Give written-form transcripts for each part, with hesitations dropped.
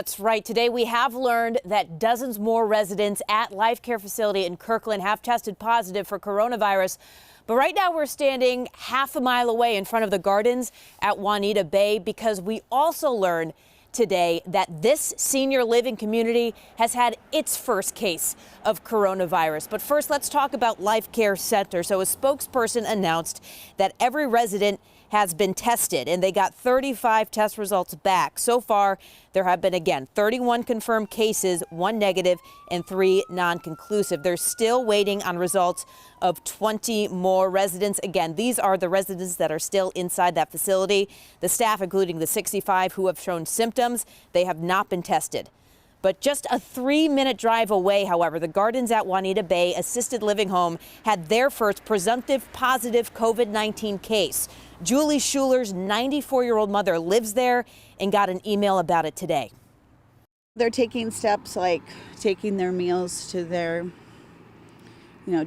That's right. Today we have learned that dozens more residents at Life Care facility in Kirkland have tested positive for coronavirus. But right now we're standing half a mile away in front of the gardens at Juanita Bay because we also learned today that this senior living community has had its first case of coronavirus. But first, let's talk about Life Care Center. So a spokesperson announced that every resident has been tested and they got 35 test results back. So far, there have been, again, 31 confirmed cases, 1 negative and 3 non-conclusive. They're still waiting on results of 20 more residents. Again, these are the residents that are still inside that facility. The staff, including the 65 who have shown symptoms, they have not been tested. But just a 3-minute drive away, however, the Gardens at Juanita Bay assisted living home had their first presumptive positive COVID-19 case. Julie Schuler's 94-year-old mother lives there and got an email about it today. They're taking steps like taking their meals to their,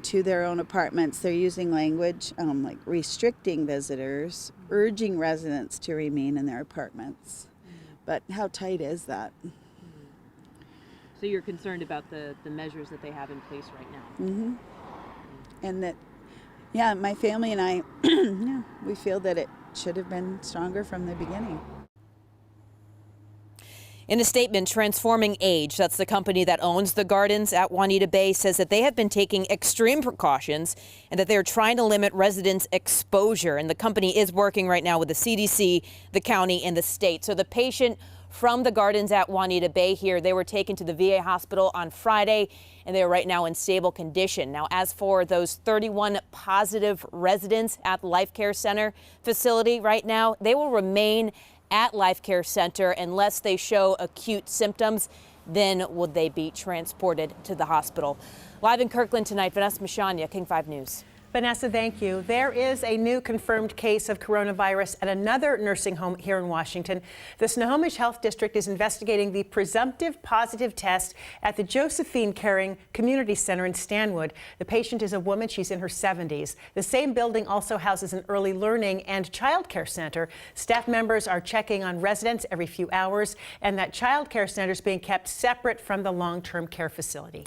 to their own apartments. They're using language like restricting visitors, urging residents to remain in their apartments. But how tight is that? So you're concerned about the measures that they have in place right now? Mm-hmm. And that, my family and I, we feel that it should have been stronger from the beginning. In a statement, Transforming Age, that's the company that owns the Gardens at Juanita Bay, says that they have been taking extreme precautions and that they're trying to limit residents' exposure. And the company is working right now with the CDC, the county, and the state. So the patient from the Gardens at Juanita Bay here, they were taken to the VA hospital on Friday, and they are right now in stable condition. Now, as for those 31 positive residents at the Life Care Center facility right now, they will remain at Life Care Center unless they show acute symptoms. Then would they be transported to the hospital? Live in Kirkland tonight, Vanessa Mashanya, King 5 News. Vanessa, thank you. There is a new confirmed case of coronavirus at another nursing home here in Washington. The Snohomish Health District is investigating the presumptive positive test at the Josephine Caring Community Center in Stanwood. The patient is a woman. She's in her 70s. The same building also houses an early learning and child care center. Staff members are checking on residents every few hours, and that child care center is being kept separate from the long-term care facility.